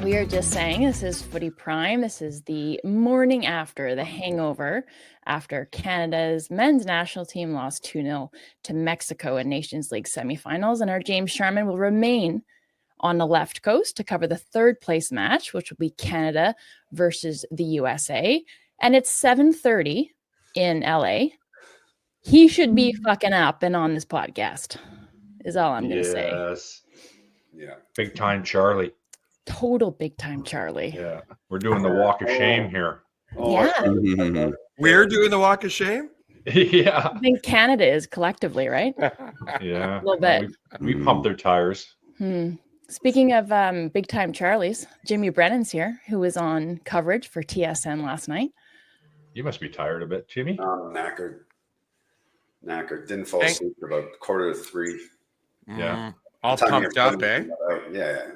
We are just saying this is Footy Prime. This is the morning after the hangover after Canada's men's national team lost 2-0 to Mexico in Nations League semifinals. And our James Sharman will remain on the left coast to cover the third place match, which will be Canada versus the USA. And it's 7:30 in LA. He should be fucking up and on this podcast, is all I'm going to say. Yes. Yeah. Big time Charlie. Total big time Charlie. Yeah. We're doing the walk of shame here. Yeah. We're doing the walk of shame? Yeah. I think Canada is collectively, right? Yeah. A little bit. We pumped their tires. Speaking of big time Charlies, Jimmy Brennan's here, who was on coverage for TSN last night. You must be tired a bit, Jimmy. I'm knackered. Didn't fall asleep for about 2:45. Yeah. All pumped up, eh? Yeah.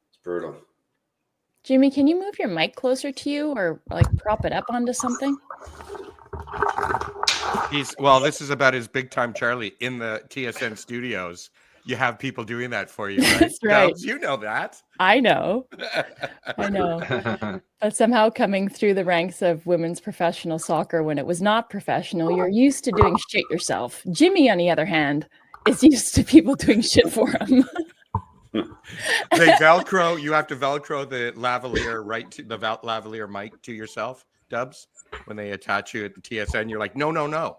It's brutal. Jimmy, can you move your mic closer to you or like prop it up onto something? This is about his big time Charlie in the TSN studios. You have people doing that for you, right? That's right. No, you know that. I know. But somehow coming through the ranks of women's professional soccer when it was not professional, you're used to doing shit yourself. Jimmy, on the other hand, is used to people doing shit for him. They Velcro. You have to Velcro the lavalier the lavalier mic to yourself, Dubs. When they attach you at the TSN, you're like, no.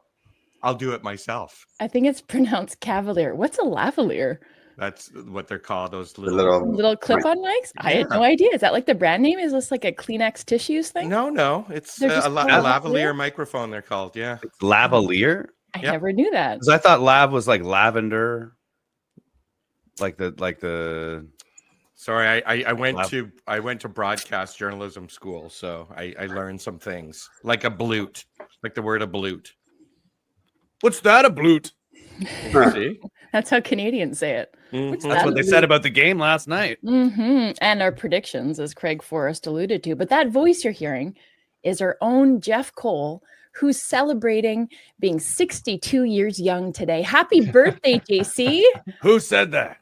I'll do it myself. I think it's pronounced cavalier. What's a lavalier? That's what they're called. Those little clip-on mics? I had no idea. Is that like the brand name? Is this like a Kleenex tissues thing? No. It's a lavalier microphone. They're called. Yeah. It's lavalier. I never knew that. Because I thought lav was like lavender. Like the. Sorry, I went to broadcast journalism school, so I learned some things like a blute, like the word a blute. What's that, a blute? See? That's how Canadians say it. Mm-hmm. That's what they said about the game last night. Mm-hmm. And our predictions, as Craig Forrest alluded to. But that voice you're hearing is our own Jeff Cole, who's celebrating being 62 years young today. Happy birthday, JC. Who said that?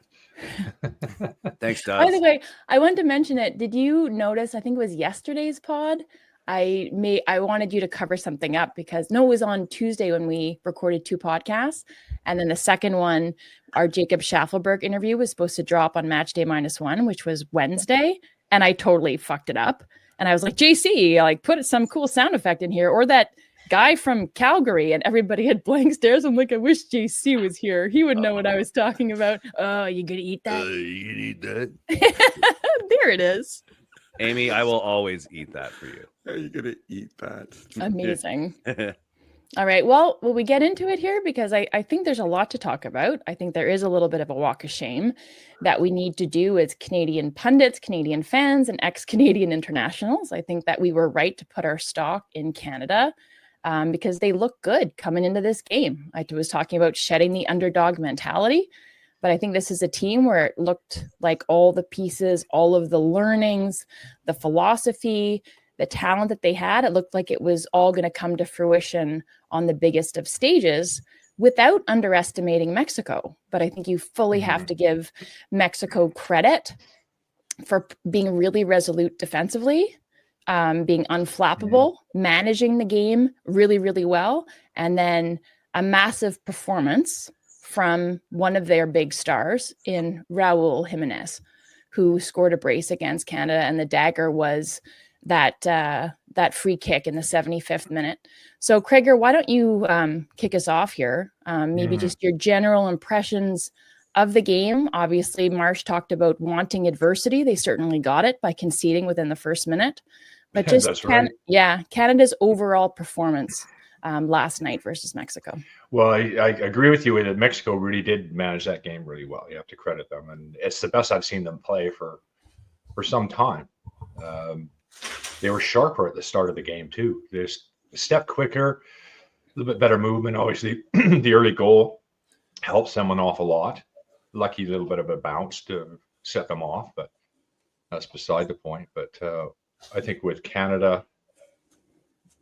Thanks, Doug. By the way, I wanted to mention it. Did you notice, I think it was yesterday's pod, I wanted you to cover something up because it was on Tuesday when we recorded 2 podcasts. And then the second one, our Jacob Schaffelberg interview was supposed to drop on match day -1, which was Wednesday. And I totally fucked it up. And I was like, JC, like put some cool sound effect in here. Or that guy from Calgary, and everybody had blank stares. I'm like, I wish JC was here. He would know what I was talking about. Oh, you gonna eat that? You can eat that. There it is. Amy, I will always eat that for you. Are you gonna eat that? Amazing. All right. Well, will we get into it here? Because I think there's a lot to talk about. I think there is a little bit of a walk of shame that we need to do as Canadian pundits, Canadian fans, and ex-Canadian internationals. I think that we were right to put our stock in Canada because they look good coming into this game. I was talking about shedding the underdog mentality. But I think this is a team where it looked like all the pieces, all of the learnings, the philosophy, the talent that they had, it looked like it was all going to come to fruition on the biggest of stages without underestimating Mexico. But I think you fully have to give Mexico credit for being really resolute defensively, being unflappable, managing the game really, really well, and then a massive performance from one of their big stars in Raul Jimenez, who scored a brace against Canada, and the dagger was that free kick in the 75th minute. So, Craiger, why don't you kick us off here? Maybe just your general impressions of the game. Obviously, Marsh talked about wanting adversity. They certainly got it by conceding within the first minute. But just Canada's overall performance last night versus Mexico. Well, I agree with you that Mexico really did manage that game really well. You have to credit them, and it's the best I've seen them play for some time. They were sharper at the start of the game too. They just a step quicker, a little bit better movement. Obviously, the early goal helps them an awful lot. Lucky little bit of a bounce to set them off, but that's beside the point. But I think with Canada,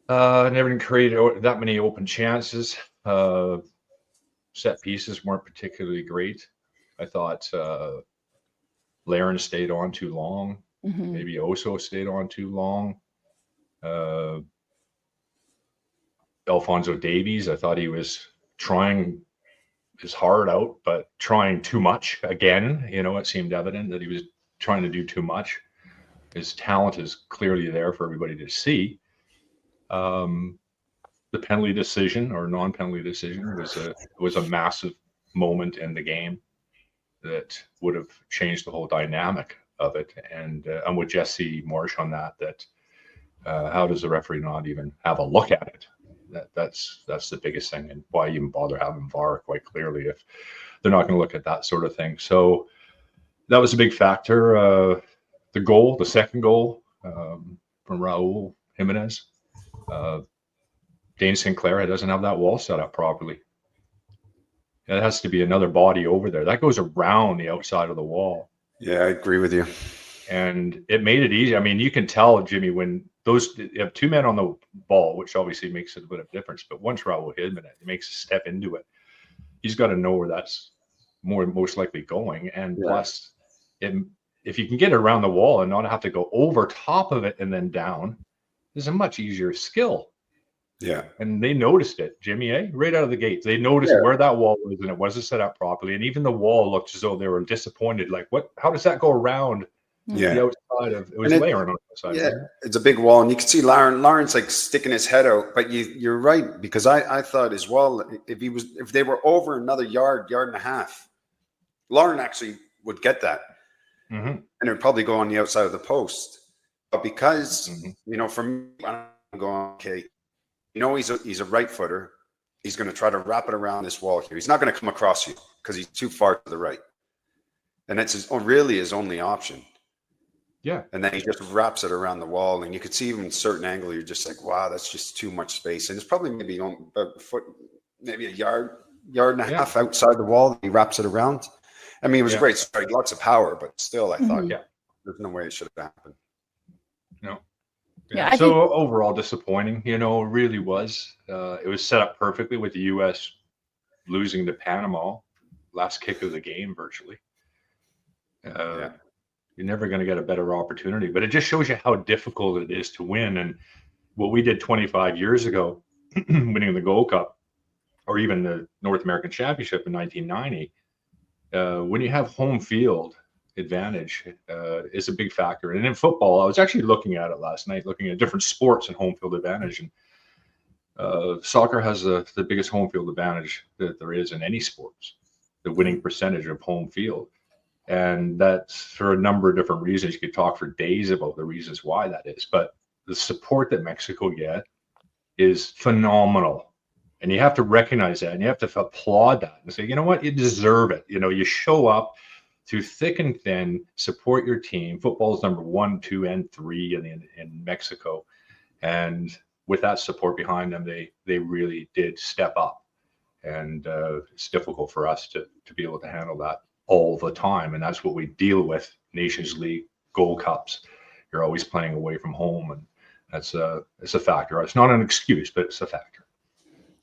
never didn't create that many open chances. Set pieces weren't particularly great. I thought Laren stayed on too long. Maybe Oso stayed on too long. Alphonso Davies, I thought he was trying his heart out, but trying too much again. It seemed evident that he was trying to do too much. His talent is clearly there for everybody to see. The penalty decision or non-penalty decision was a massive moment in the game that would have changed the whole dynamic of it. And I'm with Jesse Marsh on that. How does the referee not even have a look at it? That's the biggest thing, and why even bother having VAR, quite clearly, if they're not going to look at that sort of thing. So that was a big factor. The second goal from Raul Jimenez, Dane Sinclair doesn't have that wall set up properly. It has to be another body over there. That goes around the outside of the wall. Yeah, I agree with you. And it made it easy. I mean, you can tell, Jimmy, when you have two men on the ball, which obviously makes it a bit of difference. But once Raul Jimenez makes a step into it, he's got to know where that's most likely going. And plus, if you can get around the wall and not have to go over top of it and then down, there's a much easier skill. Yeah. And they noticed it, Jimmy, right out of the gate. They noticed where that wall was, and it wasn't set up properly. And even the wall looked as though they were disappointed. Like, how does that go around the outside of it? Was layering on the outside. Yeah, it's a big wall. And you can see Lawrence like sticking his head out. But you're right, because I thought as well, if they were over another yard and a half, Lauren actually would get that. And it would probably go on the outside of the post. But because, for me, I'm going, okay, he's a right footer. He's going to try to wrap it around this wall here. He's not going to come across you because he's too far to the right. And it's really his only option. Yeah. And then he just wraps it around the wall. And you could see even certain angle, you're just like, wow, that's just too much space. And it's probably maybe on a foot, maybe a yard and a half outside the wall. He wraps it around. I mean, it was a great strike, lots of power, but still, I thought, there's no way it should have happened. No. Yeah. So overall disappointing, it really was. It was set up perfectly with the U.S. losing to Panama, last kick of the game virtually. You're never going to get a better opportunity, but it just shows you how difficult it is to win. And what we did 25 years ago, winning the Gold Cup, or even the North American Championship in 1990, when you have home field advantage is a big factor. And in football, I was actually looking at it last night, looking at different sports and home field advantage. And soccer has the biggest home field advantage that there is in any sports, the winning percentage of home field. And that's for a number of different reasons. You could talk for days about the reasons why that is. But the support that Mexico get is phenomenal. And you have to recognize that, and you have to applaud that and say, you know what, you deserve it. You show up through thick and thin, support your team. Football is number 1, 2, and 3 in Mexico. And with that support behind them, they really did step up. And it's difficult for us to be able to handle that all the time. And that's what we deal with, Nations League, Gold Cups. You're always playing away from home, and it's a factor. It's not an excuse, but it's a factor.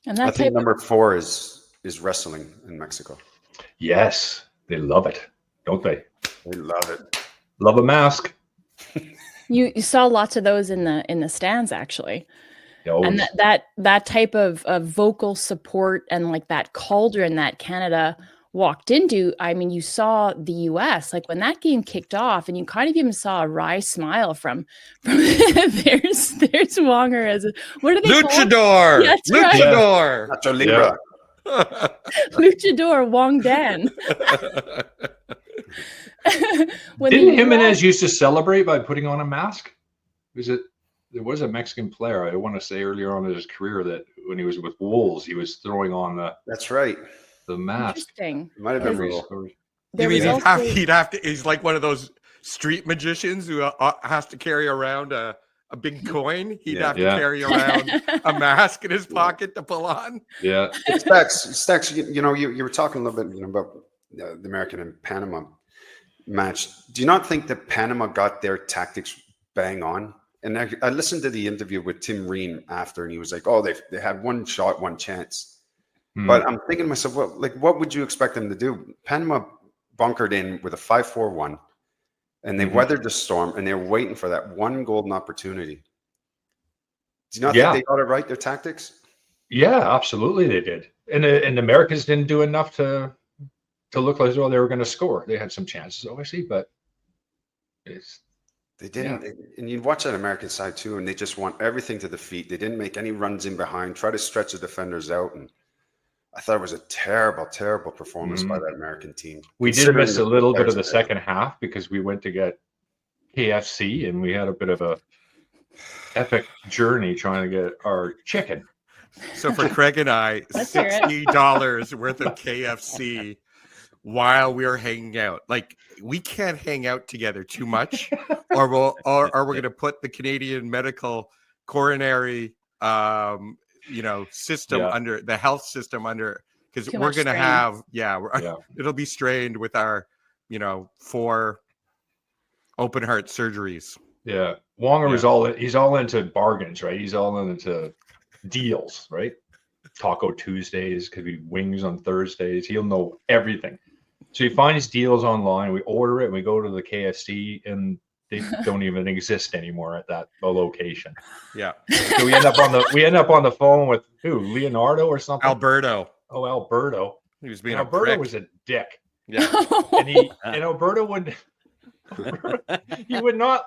And I think number 4 is wrestling in Mexico. Yes, they love it, don't they? They love it. Love a mask. You saw lots of those in the stands, actually. Always. And that type of vocal support and like that cauldron that Canada walked into. I mean, you saw the US, like when that game kicked off, and you kind of even saw a wry smile from there's Wonger as what are they Luchador. Yeah, Luchador. Right. Nacho Libre. Luchador Wong Dan. Didn't Jimenez used to celebrate by putting on a mask? There was a Mexican player, I want to say earlier on in his career, that when he was with Wolves, he was throwing on That's right. the mask. Interesting. It might have been real. He's like one of those street magicians who has to carry around a big coin. He'd have to carry around a mask in his pocket to pull on. Yeah. Stax, you were talking a little bit about the American and Panama match. Do you not think that Panama got their tactics bang on? And I listened to the interview with Tim Ream after, and he was like, "Oh, they had one shot, one chance." But I'm thinking to myself, well, like, what would you expect them to do? Panama bunkered in with a 5-4-1. and they weathered the storm, and they were waiting for that one golden opportunity. Do you not think they got it right, their tactics? Yeah, absolutely they did. And the Americans didn't do enough to look as though they were going to score. They had some chances, obviously, but they didn't. And you watch that American side too, and they just want everything to the feet. They didn't make any runs in behind, try to stretch the defenders out. And I thought it was a terrible, terrible performance by that American team. We did miss a little bit of the second half because we went to get KFC, and we had a bit of a epic journey trying to get our chicken. So for Craig and I, $60 worth of KFC while we're hanging out. Like, we can't hang out together too much, or we're going to put the Canadian medical coronary system under the health system under, because we're going to have it'll be strained with our 4 open heart surgeries. Yeah, Wong is he's all into bargains, right? He's all into deals, right? Taco Tuesdays, could be wings on Thursdays. He'll know everything. So he finds deals online. We order it, and we go to the KFC, and they don't even exist anymore at that location. Yeah. So we end up on the phone with who? Leonardo or something? Alberto. Oh, Alberto. He was being Alberto was a dick. Yeah. And Alberto would he would not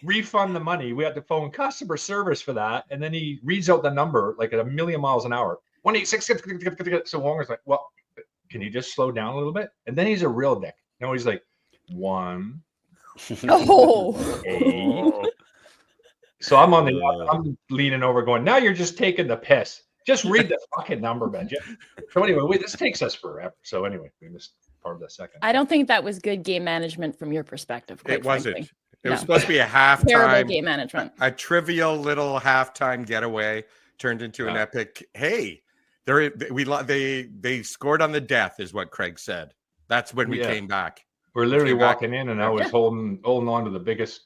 refund the money. We had to phone customer service for that, and then he reads out the number like at 1,000,000 miles an hour. 186. So Wong was like, "Well, can you just slow down a little bit?" And then he's a real dick. No, he's like 1. Oh. 8. So I'm leaning over, going, "Now you're just taking the piss. Just read the fucking number, Benji." So anyway, this takes us forever. So anyway, we missed part of the second. I don't think that was good game management from your perspective. It wasn't. Frankly. It was supposed to be a halftime. Terrible game management. A trivial little halftime getaway turned into an epic. Hey, they scored on the death, is what Craig said. That's when we came back. We're literally walking in, and I was holding on to the biggest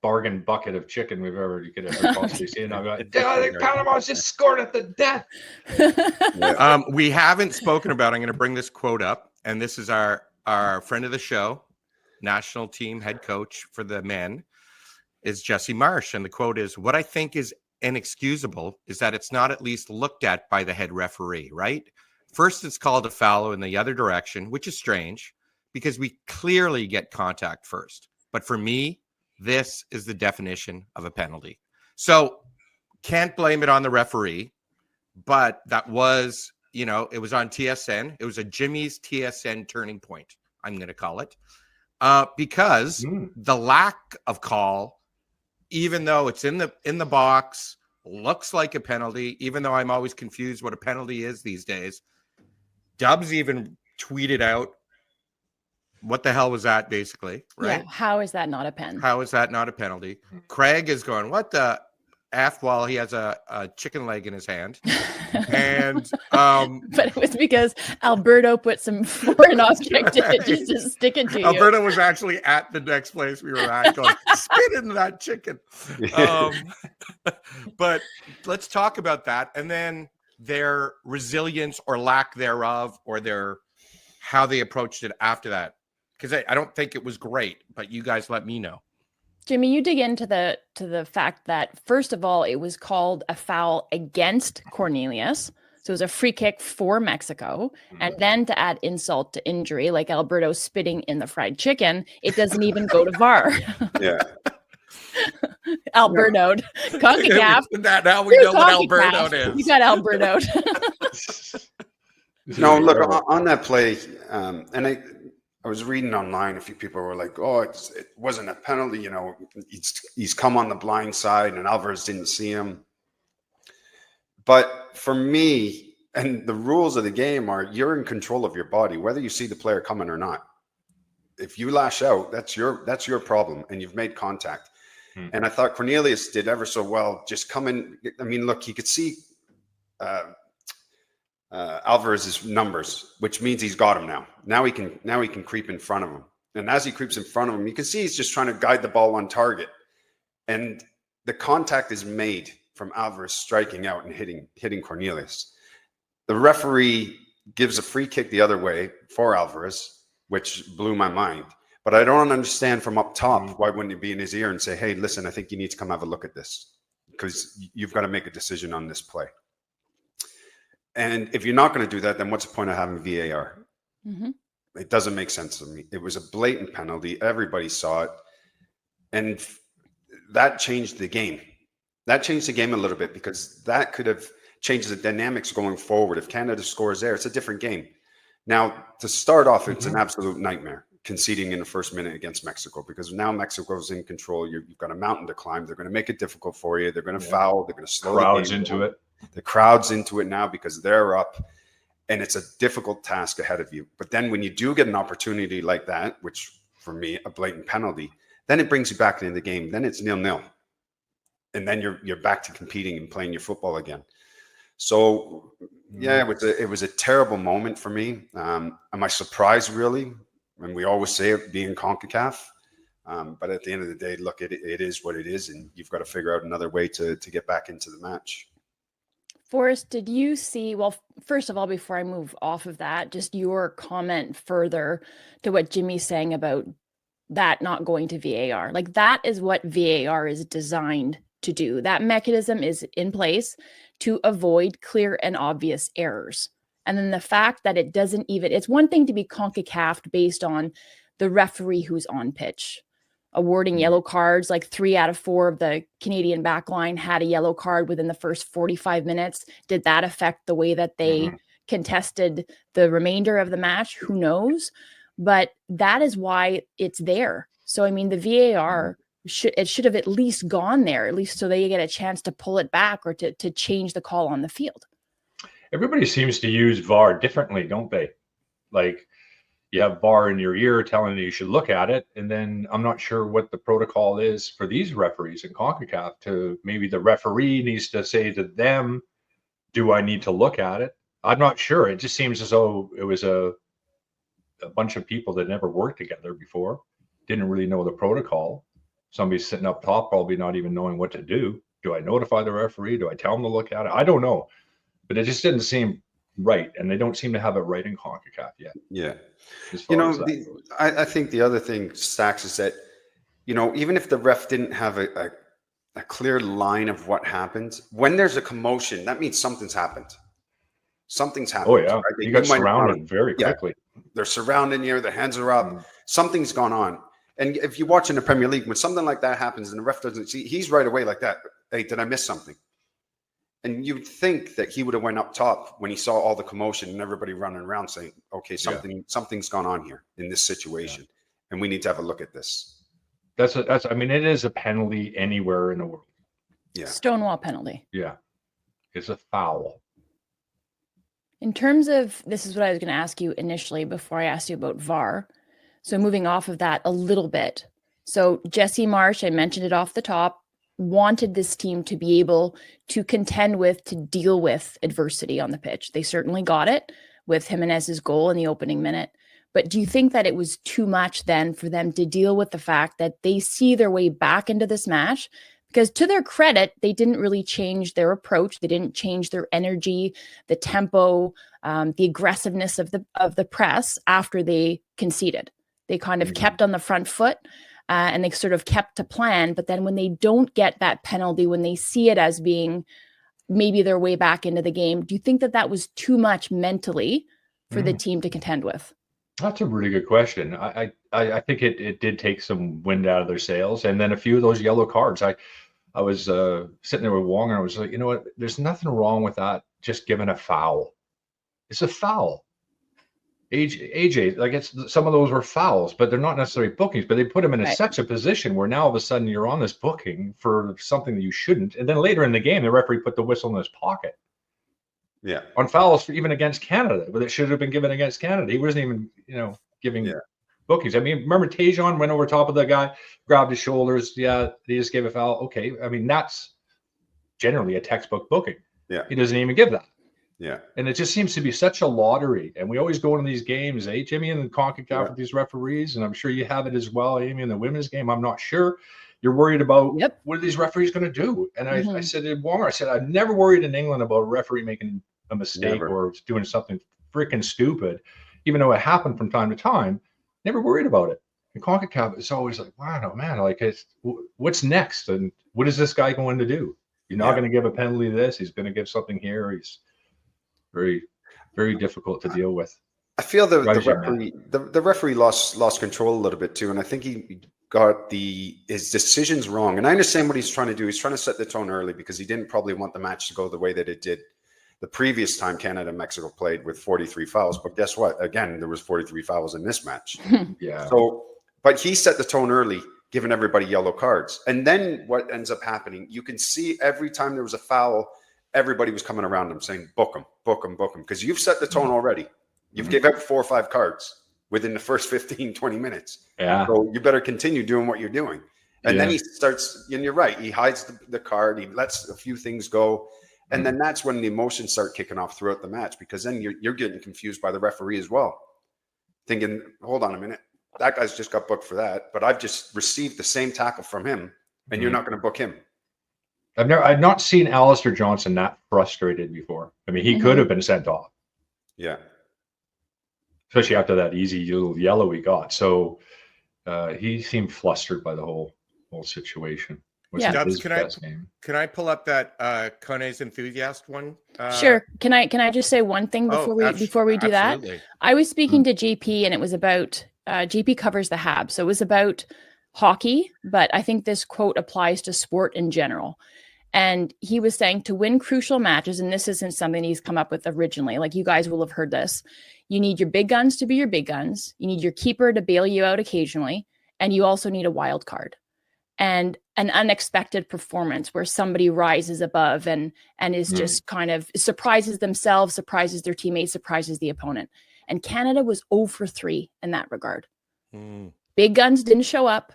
bargain bucket of chicken you could ever possibly see. And I'm like, Panama's just scored at the death. We haven't spoken about, I'm going to bring this quote up, and this is our friend of the show, national team head coach for the men, is Jesse Marsh. And the quote is, "What I think is inexcusable is that it's not at least looked at by the head referee, right? First, it's called a foul in the other direction, which is strange because we clearly get contact first. But for me, this is the definition of a penalty." So can't blame it on the referee, but that was, it was on TSN. It was a Jimmy's TSN turning point, I'm going to call it, because the lack of call, even though it's in the box, looks like a penalty, even though I'm always confused what a penalty is these days. Dubs even tweeted out, what the hell was that, basically, right? Yeah, how is that not a pen? How is that not a penalty? Craig is going, what the F, while he has a chicken leg in his hand. And but it was because Alberto put some foreign object in it just to stick it to you. Alberto was actually at the next place we were at going, spit into that chicken. But let's talk about that. And then their resilience or lack thereof, or how they approached it after that. Because I don't think it was great, but you guys let me know. Jimmy, you dig into the fact that, first of all, it was called a foul against Cornelius. So it was a free kick for Mexico. And then to add insult to injury, like Alberto spitting in the fried chicken, it doesn't even go to VAR. Yeah. Alberto'd. CONCACAF. Now we know what Alberto is. You got Alberto. No, look, on that play, and I was reading online, a few people were like, "Oh, it wasn't a penalty. He's come on the blind side, and Alvarez didn't see him." But for me, and the rules of the game are, you're in control of your body, whether you see the player coming or not. If you lash out, that's your problem, and you've made contact. And I thought Cornelius did ever so well. Just come in. I mean, look, he could see Alvarez's numbers, which means he's got him now. Now he can creep in front of him. And as he creeps in front of him, you can see he's just trying to guide the ball on target. And the contact is made from Alvarez striking out and hitting Cornelius. The referee gives a free kick the other way for Alvarez, which blew my mind. But I don't understand from up top, why wouldn't it be in his ear and say, hey, listen, I think you need to come have a look at this because you've got to make a decision on this play. And if you're not going to do that, then what's the point of having VAR? Mm-hmm. It doesn't make sense to me. It was a blatant penalty. Everybody saw it. And that changed the game. That changed the game a little bit because that could have changed the dynamics going forward. If Canada scores there, it's a different game. Now, to start off, it's an absolute nightmare conceding in the first minute against Mexico because now Mexico's in control. You've got a mountain to climb. They're going to make it difficult for you. They're going to foul. They're going to slow crowds the game into down. it. The crowd's into it now because they're up, and it's a difficult task ahead of you. But then when you do get an opportunity like that, which for me, a blatant penalty, then it brings you back into the game. Then it's 0-0. And then you're back to competing and playing your football again. So yeah, it was a terrible moment for me. Am I surprised really? And we always say it being CONCACAF. But at the end of the day, look, it is what it is, and you've got to figure out another way to get back into the match. Forrest, did you see, well, first of all, before I move off of that, just your comment further to what Jimmy's saying about that not going to VAR. Like that is what VAR is designed to do. That mechanism is in place to avoid clear and obvious errors. And then the fact that it doesn't even, it's one thing to be CONCACAF based on the referee who's on pitch, awarding yellow cards. Like 3 out of 4 of the Canadian backline had a yellow card within the first 45 minutes. Did that affect the way that they contested the remainder of the match? Who knows? But that is why it's there. So, I mean, the VAR should have at least gone there, at least so they get a chance to pull it back or to change the call on the field. Everybody seems to use VAR differently, don't they? Like you have VAR in your ear telling you should look at it. And then I'm not sure what the protocol is for these referees in CONCACAF to maybe the referee needs to say to them, do I need to look at it? I'm not sure. It just seems as though it was a bunch of people that never worked together before, didn't really know the protocol. Somebody's sitting up top, probably not even knowing what to do. Do I notify the referee? Do I tell them to look at it? I don't know. But it just didn't seem right. And they don't seem to have it right in CONCACAF yet. Yeah. I think the other thing, Stacks, is that, even if the ref didn't have a clear line of what happened, when there's a commotion, that means something's happened. Something's happened. Oh, yeah. Right? You got surrounded very quickly. They're surrounding you. Their hands are up. Something's gone on. And if you watch in the Premier League, when something like that happens and the ref doesn't see, he's right away like that. Hey, did I miss something? And you'd think that he would have went up top when he saw all the commotion and everybody running around saying, okay, something's gone on here in this situation. And we need to have a look at this. I mean, it is a penalty anywhere in the world. Yeah. Stonewall penalty. Yeah. It's a foul. In terms of, this is what I was going to ask you initially before I asked you about VAR. So moving off of that a little bit. So Jesse Marsh, I mentioned it off the top, wanted this team to be able to contend with, to deal with adversity on the pitch. They certainly got it with Jimenez's goal in the opening minute. But do you think that it was too much then for them to deal with the fact that they see their way back into this match? Because to their credit, they didn't really change their approach. They didn't change their energy, the tempo, the aggressiveness of the press after they conceded. They kind of kept on the front foot and they sort of kept to plan. But then when they don't get that penalty, when they see it as being maybe their way back into the game, do you think that that was too much mentally for the team to contend with? That's a really good question. I think it did take some wind out of their sails. And then a few of those yellow cards. I was sitting there with Wong and I was like, you know what? There's nothing wrong with that. Just giving a foul. It's a foul. AJ, like some of those were fouls, but they're not necessarily bookings, but they put him in such a position where now all of a sudden you're on this booking for something that you shouldn't. And then later in the game, the referee put the whistle in his pocket. Yeah. On fouls even against Canada, but it should have been given against Canada. He wasn't even, giving bookings. I mean, remember Tajon went over top of the guy, grabbed his shoulders. Yeah, he just gave a foul. Okay. I mean, that's generally a textbook booking. Yeah. He doesn't even give that. Yeah. And it just seems to be such a lottery. And we always go into these games, Jimmy, in the CONCACAF with these referees. And I'm sure you have it as well, Amy, in the women's game. I'm not sure. You're worried about what are these referees going to do? And I said to Wong, I've never worried in England about a referee making a mistake or doing something freaking stupid, even though it happened from time to time. Never worried about it. in CONCACAF, it's always like, wow, man, like what's next? And what is this guy going to do? You're not going to give a penalty to this. He's going to give something here. He's very, very difficult to deal with. I feel the referee lost control a little bit too, and I think he got his decisions wrong. And I understand what he's trying to do. He's trying to set the tone early because he didn't probably want the match to go the way that it did the previous time Canada and Mexico played with 43 fouls. But guess what? Again, there was 43 fouls in this match. Yeah. So, but he set the tone early, giving everybody yellow cards. And then what ends up happening, you can see every time there was a foul, everybody was coming around him saying, book him, book him, book him. Because you've set the tone already. You've gave out 4 or 5 cards within the first 15, 20 minutes. Yeah. So you better continue doing what you're doing. And then he starts, and you're right, he hides the card, he lets a few things go. And then that's when the emotions start kicking off throughout the match, because then you're getting confused by the referee as well. Thinking, hold on a minute, that guy's just got booked for that, but I've just received the same tackle from him, and you're not going to book him. I've not seen Alistair Johnson that frustrated before. I mean, he could have been sent off. Yeah. Especially after that easy little yellow he got. So he seemed flustered by the whole situation. Dubs, can I pull up that Kone's enthusiast one? Sure. Can I just say one thing before we do that? I was speaking to JP, and it was about JP covers the Habs, so it was about hockey, but I think this quote applies to sport in general. And he was saying to win crucial matches, and this isn't something he's come up with originally, like you guys will have heard this, you need your big guns to be your big guns. You need your keeper to bail you out occasionally. And you also need a wild card and an unexpected performance where somebody rises above and is just kind of surprises themselves, surprises their teammates, surprises the opponent. And Canada was 0 for 3 in that regard. Big guns didn't show up.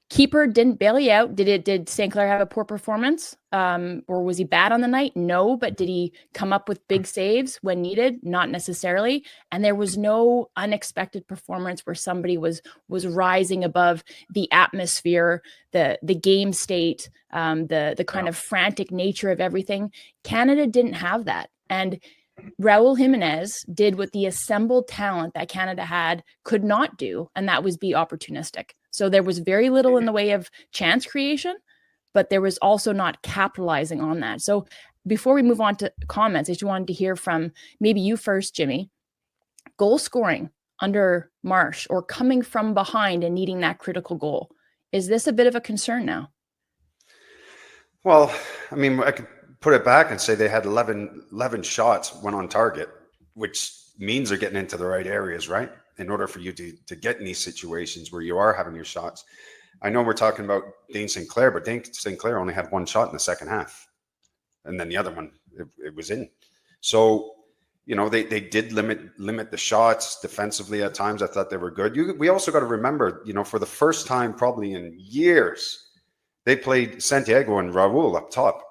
Keeper didn't bail you out. Did St. Clair have a poor performance? Or was he bad on the night? No, but did he come up with big saves when needed? Not necessarily. And there was no unexpected performance where somebody was rising above the atmosphere, the game state, the kind of frantic nature of everything. Canada didn't have that. And Raul Jimenez did what the assembled talent that Canada had could not do, and that was be opportunistic. So there was very little in the way of chance creation, but there was also not capitalizing on that. So before we move on to comments, I just wanted to hear from maybe you first, Jimmy. Goal scoring under Marsh or coming from behind and needing that critical goal. Is this a bit of a concern now? Well, I mean, I could put it back and say they had 11 shots went on target, which means they're getting into the right areas, right? In order for you to get in these situations where you are having your shots. I know we're talking about Dane St. Clair, but Dane St. Clair only had 1 shot in the second half. And then the other one, it was in. So, you know, they did limit the shots defensively at times. I thought they were good. We also got to remember, you know, for the first time probably in years, they played Santiago and Raul up top.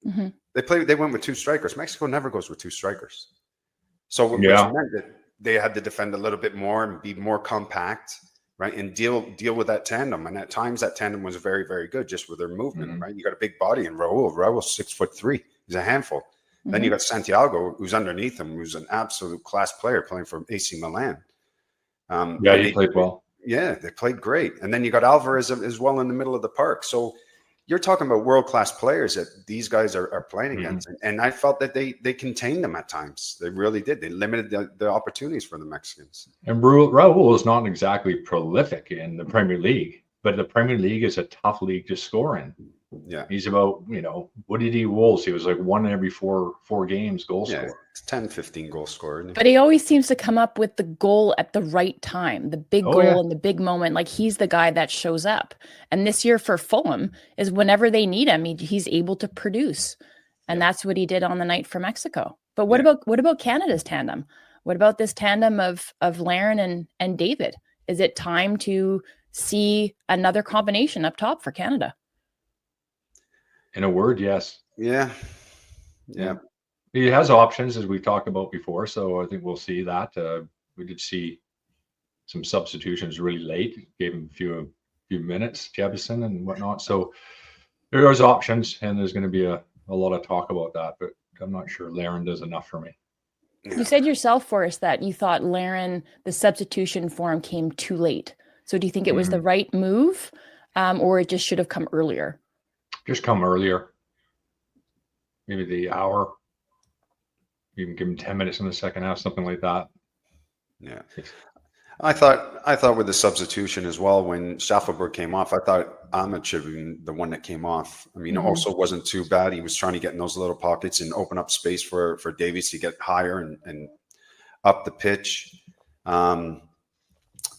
They went with 2 strikers. Mexico never goes with 2 strikers. So which meant that they had to defend a little bit more and be more compact, right? And deal with that tandem. And at times that tandem was very, very good just with their movement, right? You got a big body in Raul. Raul's 6'3". He's a handful. Then you got Santiago, who's underneath him, who's an absolute class player playing for AC Milan. He played well. Yeah, they played great. And then you got Alvarez as well in the middle of the park. So you're talking about world-class players that these guys are playing against. And I felt that they contained them at times. They really did. They limited the opportunities for the Mexicans. And Raul is not exactly prolific in the Premier League, but the Premier League is a tough league to score in. Yeah. He's about, you know, what did he Wolves? He was like 1 in every four games goal scorer. 10, 15 goal scorer. But he always seems to come up with the goal at the right time, the big goal in the big moment. Like he's the guy that shows up. And this year for Fulham is whenever they need him, he's able to produce. And that's what he did on the night for Mexico. But what about Canada's tandem? What about this tandem of Larin and David? Is it time to see another combination up top for Canada? In a word, yes. Yeah. He has options, as we've talked about before, so I think we'll see that. We did see some substitutions really late, gave him a few minutes, Jefferson and whatnot. So there's options, and there's going to be a lot of talk about that, but I'm not sure Larin does enough for me. You said yourself, Forrest, that you thought Larin, the substitution for him came too late. So do you think it was the right move, or it just should have come earlier? Just come earlier. Maybe the hour. Even give him 10 minutes in the second half, something like that. Yeah. I thought with the substitution as well, when Schaffelberg came off, I thought Ahmed should have been the one that came off. I mean, also wasn't too bad. He was trying to get in those little pockets and open up space for Davies to get higher and up the pitch.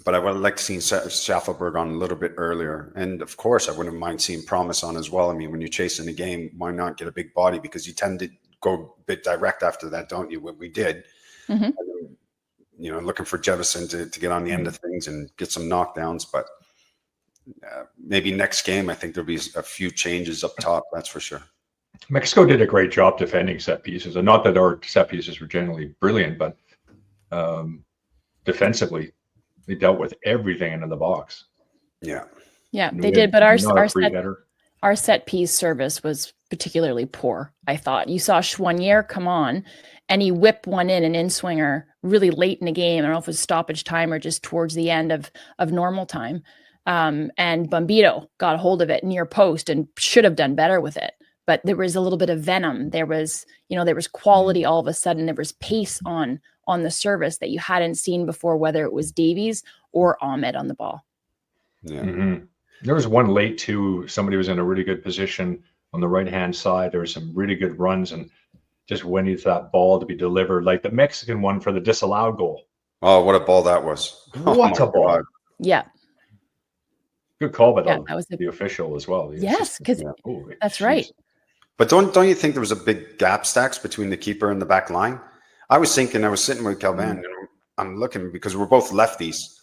But I would like to see Schaffelberg on a little bit earlier. And of course, I wouldn't mind seeing Promise on as well. I mean, when you're chasing a game, why not get a big body? Because you tend to go a bit direct after that, don't you? What we did. And then, you know, looking for Jefferson to get on the end of things and get some knockdowns. But maybe next game, I think there'll be a few changes up top. That's for sure. Mexico did a great job defending set pieces. And not that our set pieces were generally brilliant, but defensively, they dealt with everything into the box. Yeah, they did. But our set piece service was particularly poor, I thought. You saw Chouanier come on and he whipped one in, an in-swinger, really late in the game. I don't know if it was stoppage time or just towards the end of normal time. And Bombito got a hold of it near post and should have done better with it. But there was a little bit of venom. There was quality all of a sudden. There was pace on the service that you hadn't seen before, whether it was Davies or Ahmed on the ball. Yeah. There was one late too. Somebody was in a really good position on the right-hand side. There were some really good runs and just waiting for that ball to be delivered, like the Mexican one for the disallowed goal. Oh, what a ball that was. What a ball. God. Yeah. Good call by that was the official as well. Yes, because that's right. But don't you think there was a big gap stacks between the keeper and the back line? I was sitting with Calvin and I'm looking because we're both lefties.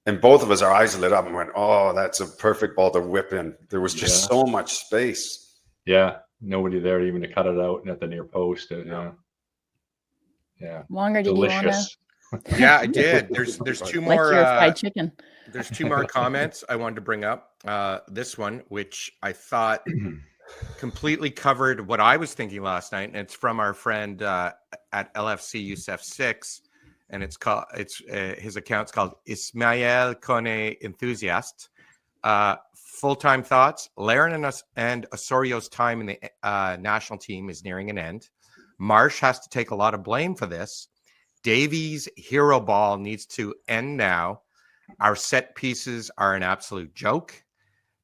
And both of us, our eyes lit up and went, oh, that's a perfect ball to whip in. There was just so much space. Yeah. Nobody there even to cut it out at the near post. Yeah. Longer, did delicious. You want to? Yeah, I did. There's two more fried chicken. There's two more comments I wanted to bring up. This one, which I thought completely covered what I was thinking last night, and it's from our friend at LFC Youssef 6, and it's called his account's called Ismael Kone Enthusiast. Full-time thoughts. Laren and Osorio's time in the national team is nearing an end. Marsh has to take a lot of blame for this. Davies' hero ball needs to end now. Our set pieces are an absolute joke.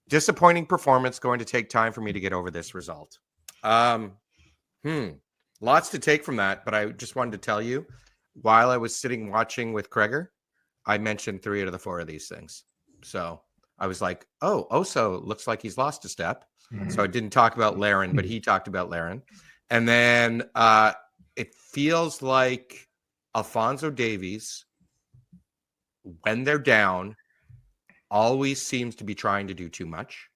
Disappointing performance. Going to take time for me to get over this result. Lots to take from that, but I just wanted to tell you, while I was sitting watching with Kreger, I mentioned 3 out of the 4 of these things. So I was like, oh, Oso looks like he's lost a step. So I didn't talk about Laren, but he talked about Laren. And then it feels like Alphonso Davies, when they're down, always seems to be trying to do too much.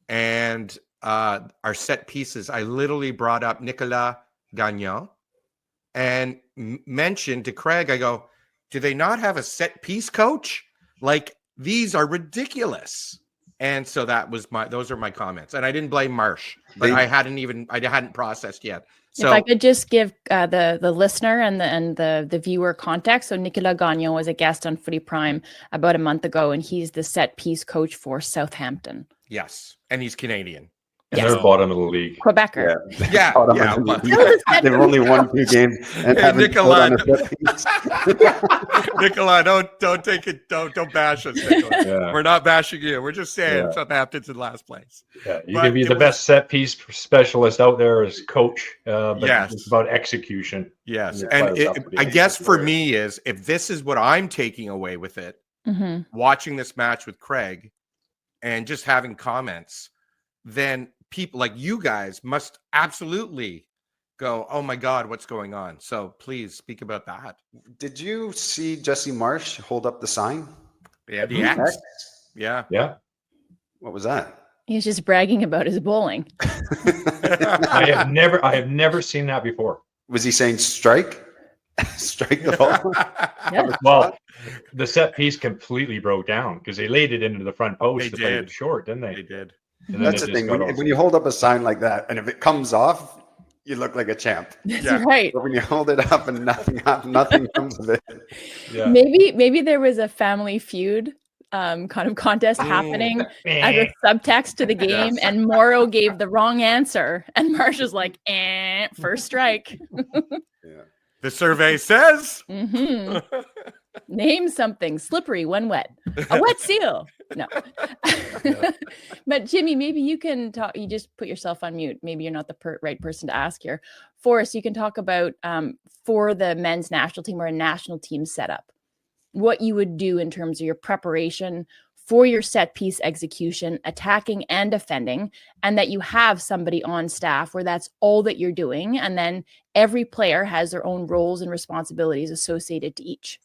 And our set pieces, I literally brought up Nicolas Gagnon and mentioned to Craig, I go, do they not have a set piece coach? Like, these are ridiculous. And so those are my comments. And I didn't blame Marsh, but I hadn't processed yet. So if I could just give the listener and the viewer context. So Nicolas Gagnon was a guest on Footy Prime about a month ago, and he's the set piece coach for Southampton. Yes. And he's Canadian. And they're bottom of the league. Quebecer. Yeah. They've only won 2 games and haven't Nicolas, on a set piece. Nicolas, don't take it. Don't bash us, Nicolas. We're not bashing you. We're just saying Southampton's in last place. Yeah, you can be the best set piece specialist out there as coach, but it's about execution. Yes, and I guess for me is, if this is what I'm taking away with it, watching this match with Craig and just having comments, then people like you guys must absolutely go, oh my God, what's going on? So please speak about that. Did you see Jesse Marsh hold up the sign? Yeah, the X. Yeah. What was that? He was just bragging about his bowling. I have never seen that before. Was he saying strike? Strike the ball? Yeah. Well, the set piece completely broke down because they laid it into the front post to play it short, didn't they? They did. That's the thing. When you hold up a sign like that, and if it comes off, you look like a champ. That's right. But when you hold it up and nothing comes of it. Yeah. Maybe there was a family feud kind of contest happening as a subtext to the game, and Morrow gave the wrong answer, and Marsh was like, first strike. The survey says. Name something slippery when wet. A wet seal. No. But Jimmy, maybe you can talk. You just put yourself on mute. Maybe you're not the right person to ask here. Forrest, you can talk about for the men's national team or a national team setup, what you would do in terms of your preparation for your set piece execution, attacking and defending, and that you have somebody on staff where that's all that you're doing. And then every player has their own roles and responsibilities associated to each.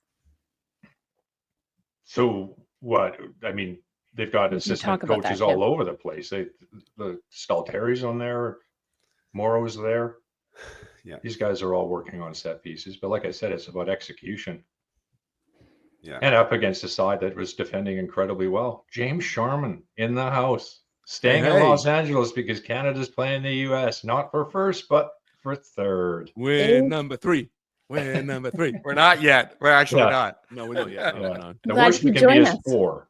So what? I mean, they've got assistant coaches all over the place. The Stalteri's on there, Morrow's there. Yeah, these guys are all working on set pieces. But like I said, it's about execution. Yeah, and up against a side that was defending incredibly well. James Sharman in the house, staying in Los Angeles because Canada's playing the US, not for first, but for third. We're number 3. We're number 3. We're not yet. We're actually not. No, we're not yet. No. The worst we can be is 4.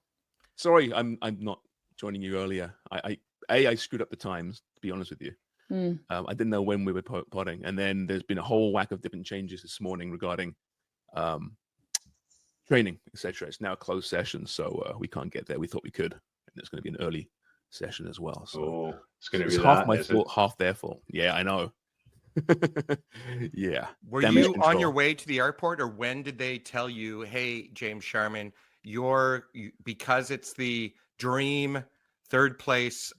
Sorry, I'm not joining you earlier. I screwed up the times, to be honest with you. I didn't know when we were potting, and then there's been a whole whack of different changes this morning regarding training, etc. It's now a closed session, so we can't get there. We thought we could, and it's going to be an early session as well. So it's going to be half my fault, half their fault. Yeah, I know. Yeah. Were you on your way to the airport, or when did they tell you, hey, James Sharman, because it's the dream third place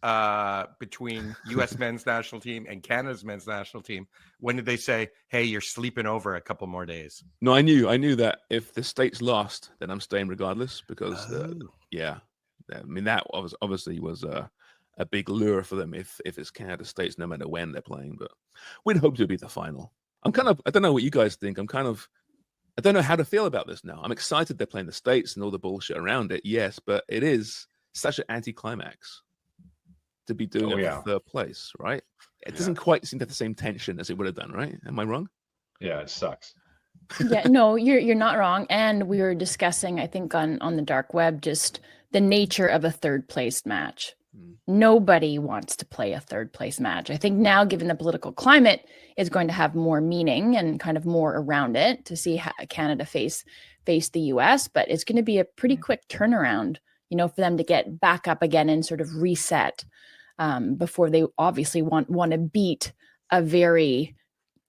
between U.S. men's national team and Canada's men's national team, when did they say, hey, you're sleeping over a couple more days? No, I knew that if the States lost, then I'm staying regardless, because I mean, that obviously was a big lure for them if it's Canada States, no matter when they're playing. But we'd hope to be the final. I don't know what you guys think. I don't know how to feel about this now. I'm excited they're playing the States and all the bullshit around it, yes, but it is such an anticlimax to be doing it for third place, right? It doesn't quite seem to have the same tension as it would have done, right? Am I wrong? Yeah, it sucks. Yeah, no, you're not wrong. And we were discussing, I think, on the dark web, just the nature of a third place match. Nobody wants to play a third place match. I think now, given the political climate, is going to have more meaning and kind of more around it to see how Canada face the US, but it's going to be a pretty quick turnaround, for them to get back up again and sort of reset before they obviously want to beat a very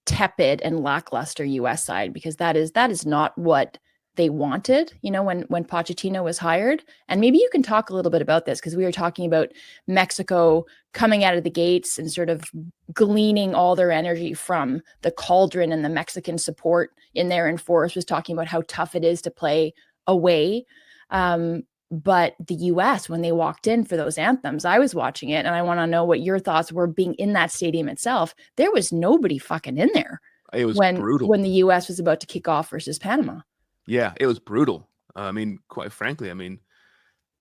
tepid and lackluster US side, because that is not what they wanted, when Pochettino was hired. And maybe you can talk a little bit about this, because we were talking about Mexico coming out of the gates and sort of gleaning all their energy from the cauldron and the Mexican support in there. And Forrest was talking about how tough it is to play away. But the US, when they walked in for those anthems, I was watching it, and I want to know what your thoughts were being in that stadium itself. There was nobody fucking in there. It was brutal when the US was about to kick off versus Panama. Yeah, it was brutal. I mean, quite frankly,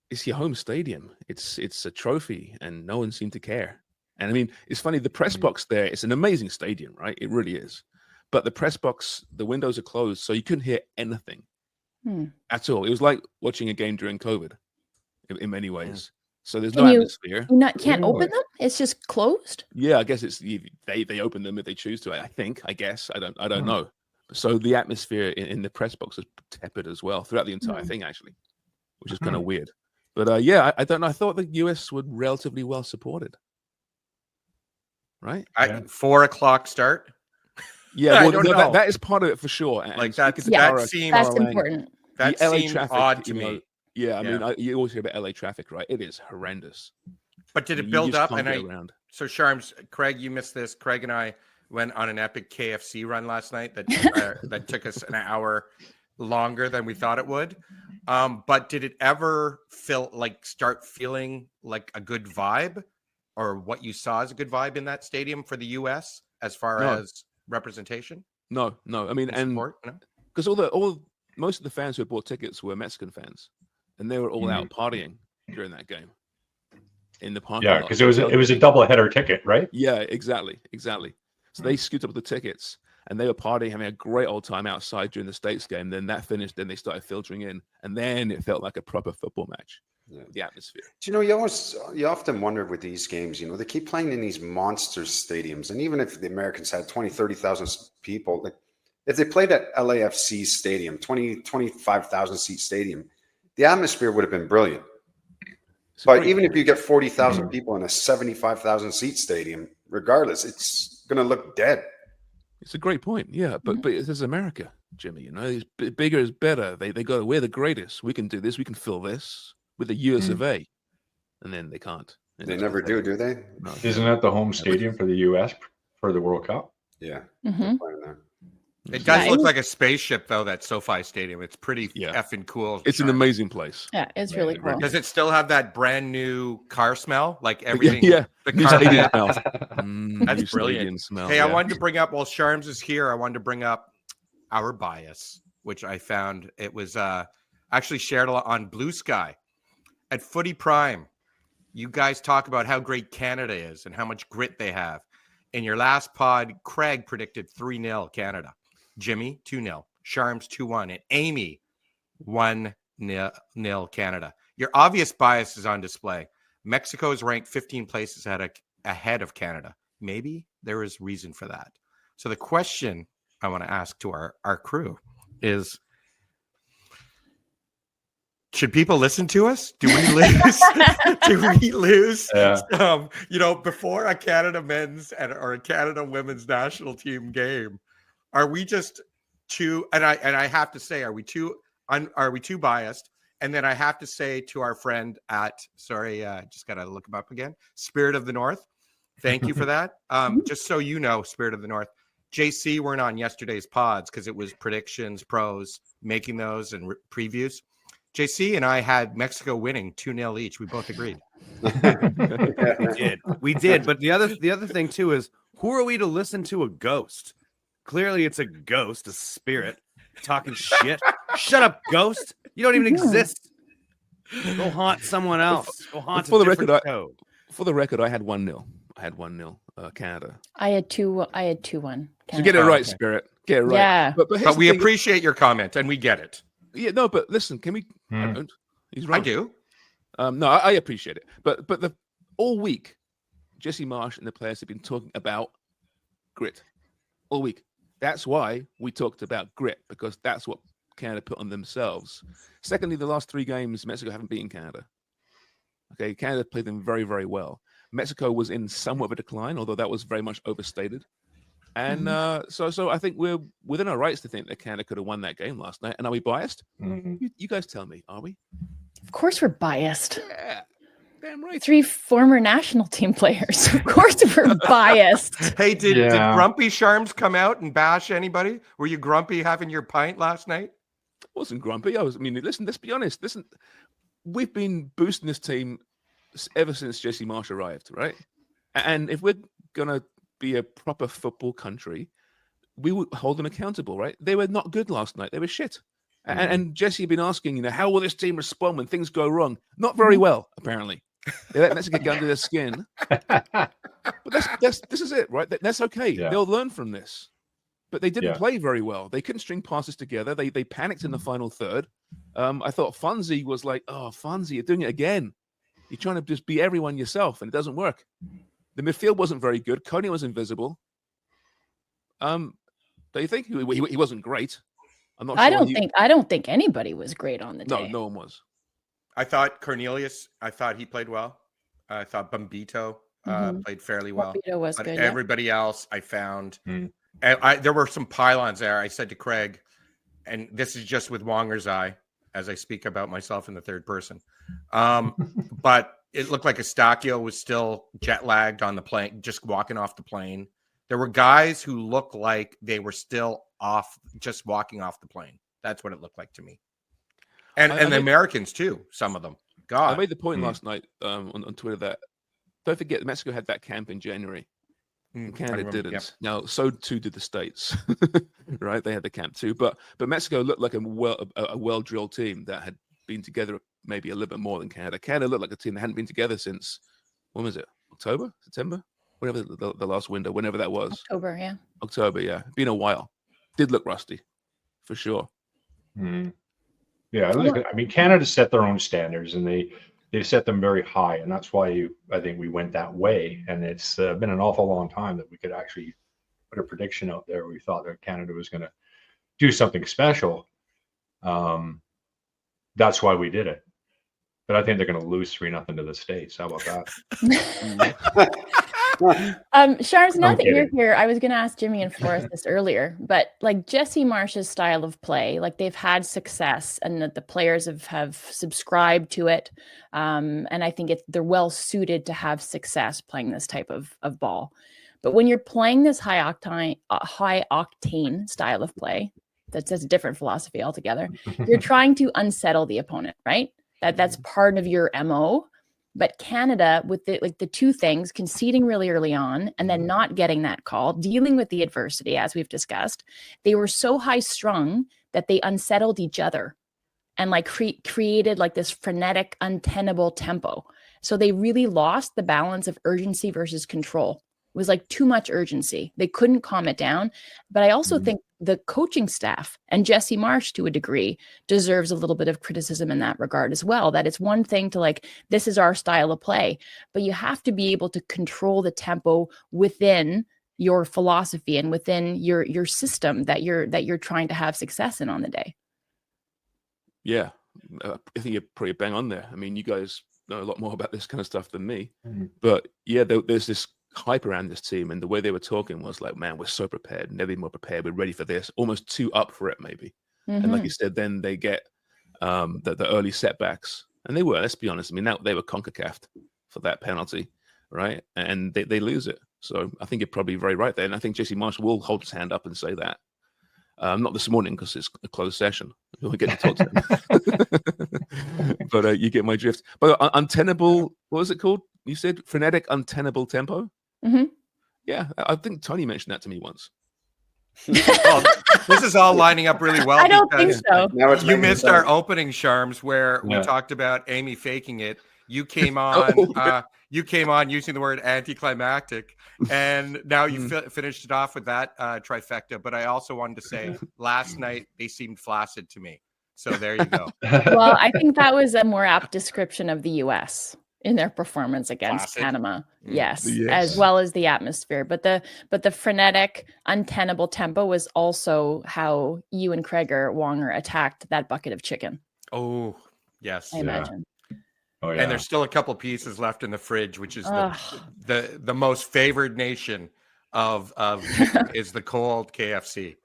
it's your home stadium. It's a trophy, and no one seemed to care. And I mean, it's funny, the press box there, it's an amazing stadium, right? It really is. But the press box, the windows are closed, so you couldn't hear anything at all. It was like watching a game during COVID in many ways. So there's no atmosphere. You can't open them? It's just closed? Yeah, I guess they open them if they choose to. I guess. I don't know. So the atmosphere in the press box was tepid as well throughout the entire thing, actually, which is kind of weird. But I don't know. I thought the US were relatively well supported. Right? 4 o'clock start. Yeah, well, that is part of it for sure. And like that's important. That seemed odd to me. Yeah, I mean, you always hear about LA traffic, right? It is horrendous. But did it build up? So Sharms, Craig, you missed this. Craig and I went on an epic KFC run last night that took us an hour longer than we thought it would. But did it ever start feeling like a good vibe, or what you saw as a good vibe in that stadium for the US as far as representation? No. I mean, because most of the fans who had bought tickets were Mexican fans, and they were all out partying during that game in the parking lot. Yeah, because it was a double header ticket, right? Yeah, exactly. So they scooped up the tickets, and they were partying, having a great old time outside during the States game. Then that finished, then they started filtering in, and then it felt like a proper football match. Yeah. The atmosphere. Do you know, you often wonder with these games, they keep playing in these monster stadiums. And even if the Americans had 20, 30,000 people, like if they played at LAFC stadium, 25,000 seat stadium, the atmosphere would have been brilliant. But even if you get 40,000 people in a 75,000 seat stadium, regardless, it's going to look dead. It's a great point. Yeah. But this is America, Jimmy, bigger is better. They go, we're the greatest. We can do this. We can fill this. With the US of A, and then they can't. They never do they? No, isn't that the home stadium for the US for the World Cup? Yeah. It does look like a spaceship, though, that SoFi Stadium. It's pretty effing cool. It's an amazing place. Yeah, it's really cool. Does it still have that brand new car smell? Like everything? Yeah. The car smell. That's brilliant. Smell, hey, I wanted to bring up, while Sharms is here, I wanted to bring up our bias, which I found it was actually shared a lot on Blue Sky. At Footy Prime, you guys talk about how great Canada is and how much grit they have. In your last pod, Craig predicted 3-0 Canada. Jimmy, 2-0. Sharms, 2-1. And Amy, 1-0 Canada. Your obvious bias is on display. Mexico is ranked 15 places ahead of Canada. Maybe there is reason for that. So the question I want to ask to our crew is, should people listen to us? Do we lose? Do we lose? Yeah. Before a Canada men's or a Canada women's national team game, are we just too? And I have to say, are we too biased? And then I have to say to our friend just got to look him up again. Spirit of the North. Thank you for that. Just so you know, Spirit of the North. JC weren't on yesterday's pods because it was predictions, pros, making those and previews. JC and I had Mexico winning 2-0 each. We both agreed. We did. But the other thing too is, who are we to listen to a ghost? Clearly, it's a ghost, a spirit talking shit. Shut up, ghost! You don't even exist. Go haunt someone else. Go haunt for a the different record. show. For the record, I had 1-0. I had 1-0 Canada. I had 2-1. So get it right, Spirit. Get it right. Yeah. But we appreciate your comment and we get it. Yeah, no, but listen, can we? I don't. He's right. I do. No, I appreciate it. But all week, Jesse Marsh and the players have been talking about grit all week. That's why we talked about grit, because that's what Canada put on themselves. Secondly, the last 3 games, Mexico haven't beaten Canada. Okay, Canada played them very, very well. Mexico was in somewhat of a decline, although that was very much overstated. And so I think we're within our rights to think that Canada could have won that game last night. And are we biased? You guys tell me, are we? Of course we're biased. Yeah, damn right. 3 former national team players. Of course we're biased. Hey, did Grumpy Sharms come out and bash anybody? Were you grumpy having your pint last night? I wasn't grumpy. Listen, let's be honest. Listen, we've been boosting this team ever since Jesse Marsh arrived, right? And if we're going to be a proper football country, we would hold them accountable, right? They were not good last night. They were shit. And Jesse had been asking, how will this team respond when things go wrong? Not very well, apparently. They let Mexico get under their skin. But this is it, right? That's okay. Yeah. They'll learn from this. But they didn't play very well. They couldn't string passes together. They panicked in the final third. I thought Fonzie was like, Fonzie, you're doing it again. You're trying to just be everyone yourself, and it doesn't work. The midfield wasn't very good. Coney was invisible. Do you think he wasn't great? I'm not sure. I don't think anybody was great on the day. No one was. I thought Cornelius. I thought he played well. I thought Bombito played fairly well. Bombito was good. Everybody else, I found. There were some pylons there. I said to Craig, and this is just with Wonger's eye, as I speak about myself in the third person. But it looked like Eustachio was still jet lagged on the plane, just walking off the plane. There were guys who looked like they were still off, just walking off the plane. That's what it looked like to me. And the Americans too, some of them. God, I made the point last night on Twitter that don't forget Mexico had that camp in January. Canada didn't. Yep. Now, so too did the States, right? They had the camp too, but Mexico looked like a well-drilled team that had been together maybe a little bit more than Canada. Canada looked like a team that hadn't been together since, when was it? October? September? whatever the last window, whenever that was. October, yeah. October, yeah. Been a while. Did look rusty, for sure. Yeah, look, I mean, Canada set their own standards, and they set them very high, and that's why I think we went that way. And it's been an awful long time that we could actually put a prediction out there. We thought that Canada was going to do something special. That's why we did it. But I think they're going to lose 3-0 to the States. How about that? Sharms, now I'm that you're kidding. here, I was going to ask Jimmy and Forrest this earlier, but like Jesse Marsh's style of play, like they've had success and that the players have subscribed to it. And I think they're well suited to have success playing this type of ball. But when you're playing this high octane style of play, that's a different philosophy altogether. You're trying to unsettle the opponent, right? That's part of your MO. But Canada, with the two things, conceding really early on and then not getting that call, dealing with the adversity, as we've discussed, they were so high strung that they unsettled each other and like created like this frenetic, untenable tempo. So they really lost the balance of urgency versus control. It was like too much urgency. They couldn't calm it down. But I also think the coaching staff and Jesse Marsh, to a degree, deserves a little bit of criticism in that regard as well. That it's one thing to like, this is our style of play, but you have to be able to control the tempo within your philosophy and within your system that you're trying to have success in on the day. Yeah, I think you're pretty bang on there. I mean, you guys know a lot more about this kind of stuff than me, but yeah, there's this hype around this team, and the way they were talking was like, man, we're so prepared, never been more prepared, we're ready for this, almost too up for it maybe. And like you said, then they get the early setbacks, and they were, let's be honest, I mean, they were CONCACAF'd for that penalty, right? And they lose it. So I think you're probably very right there, and I think Jesse Marsh will hold his hand up and say that. Not this morning because it's a closed session. We get to talk to him. But you get my drift. But untenable, what was it called? You said frenetic, untenable tempo? Yeah, I think Tony mentioned that to me once. Well, this is all lining up really well. I don't think so. Now it's You making missed sense. our opening, Sharms, where we Yeah. talked about Amy faking it. You came on. You came on using the word anticlimactic, and now you finished it off with that trifecta. But I also wanted to say, last night they seemed flaccid to me. So there you go. Well, I think that was a more apt description of the U.S. in their performance against Flaccid. Panama. Yes, Yes. as well as the atmosphere. But the frenetic, untenable tempo was also how you and Wonger attacked that bucket of chicken, Oh, yes. I imagine. Oh yeah. And there's still a couple pieces left in the fridge, which is the most favored nation of is the cold KFC.